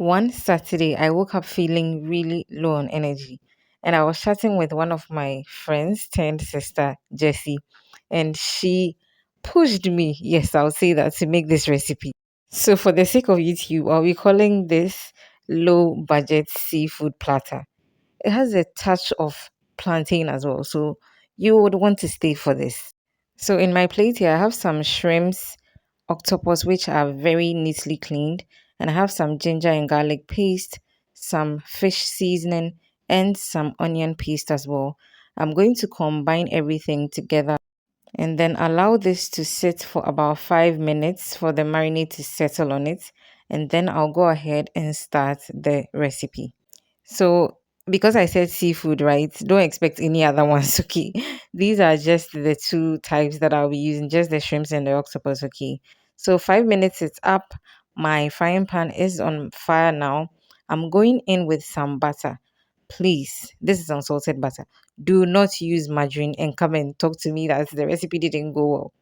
One Saturday, I woke up feeling really low on energy, and I was chatting with one of my friends turned sister, Jessie, and she pushed me, yes, I'll say that, to make this recipe. So, for the sake of YouTube, I'll be calling this low budget seafood platter. It has a touch of plantain as well, so you would want to stay for this. So, in my plate here, I have some shrimps, octopus, which are very neatly cleaned, and I have some ginger and garlic paste, some fish seasoning, and some onion paste as well. I'm going to combine everything together and then allow this to sit for about 5 minutes for the marinade to settle on it. And then I'll go ahead and start the recipe. So, because I said seafood, right? Don't expect any other ones, okay? These are just the two types that I'll be using, just the shrimps and the octopus, okay? So, 5 minutes it's up. My frying pan is on fire now. I'm going in with some butter. Please, this is unsalted butter. Do not use margarine and come and talk to me that the recipe didn't go well.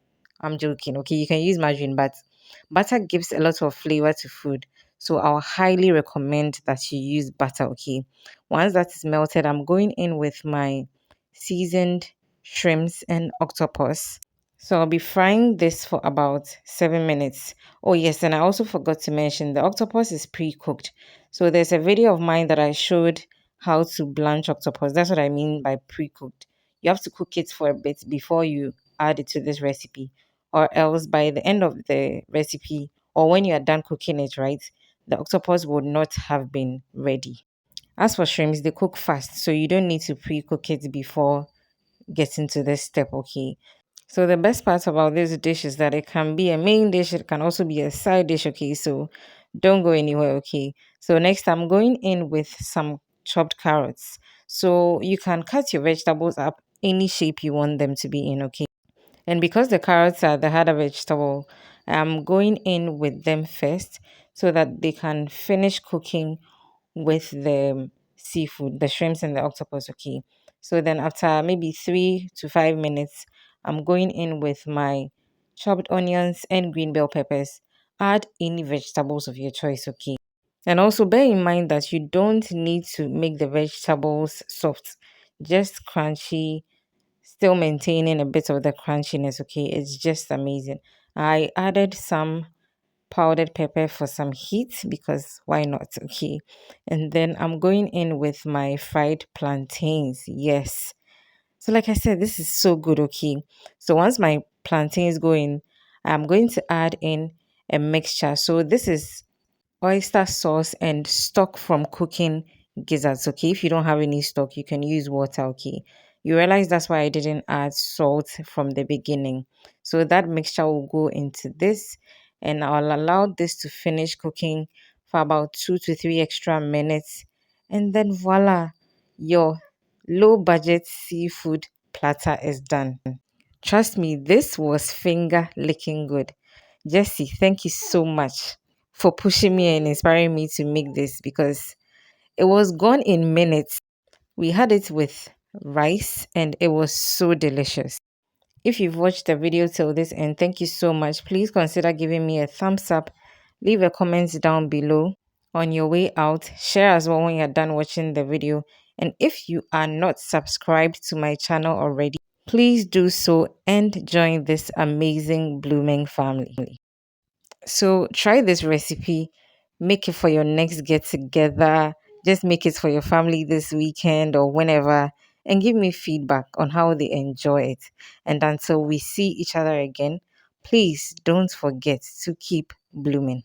I'm joking, okay? You can use margarine, but butter gives a lot of flavor to food. So I'll highly recommend that you use butter, okay? Once that is melted, I'm going in with my seasoned shrimps and octopus. So I'll be frying this for about 7 minutes. Oh, yes, and I also forgot to mention the octopus is pre-cooked. So there's a video of mine that I showed how to blanch octopus. That's what I mean by pre-cooked. You have to cook it for a bit before you add it to this recipe, or else by the end of the recipe, or when you are done cooking it, right, the octopus would not have been ready. As for shrimps, they cook fast, so you don't need to pre-cook it before getting to this step, okay? So the best part about this dish is that it can be a main dish, it can also be a side dish, okay? So don't go anywhere, okay? So next I'm going in with some chopped carrots. So you can cut your vegetables up any shape you want them to be in, okay? And because the carrots are the harder vegetable, I'm going in with them first so that they can finish cooking with the seafood, the shrimps and the octopus, okay? So then after maybe 3 to 5 minutes, I'm going in with my chopped onions and green bell peppers. Add any vegetables of your choice, okay? And also bear in mind that you don't need to make the vegetables soft, just crunchy, still maintaining a bit of the crunchiness, okay? It's just amazing. I added some powdered pepper for some heat because why not? Okay. And then I'm going in with my fried plantains. Yes. So, like I said, this is so good. Okay. So, once my plantains go in, I'm going to add in a mixture. So, this is oyster sauce and stock from cooking gizzards. Okay, if you don't have any stock, you can use water. Okay, you realize that's why I didn't add salt from the beginning. So that mixture will go into this, and I'll allow this to finish cooking for about 2 to 3 extra minutes, and then voila, your low budget seafood platter is done. Trust me, this was finger licking good. Jesse, thank you so much for pushing me and inspiring me to make this because it was gone in minutes. We had it with rice and it was so delicious. If you've watched the video till this end, thank you so much. Please consider giving me a thumbs up. Leave a comment down below on your way out. Share as well when you're done watching the video. And if you are not subscribed to my channel already, please do so and join this amazing blooming family. So try this recipe, make it for your next get together, just make it for your family this weekend or whenever, and give me feedback on how they enjoy it. And until we see each other again, please don't forget to keep blooming.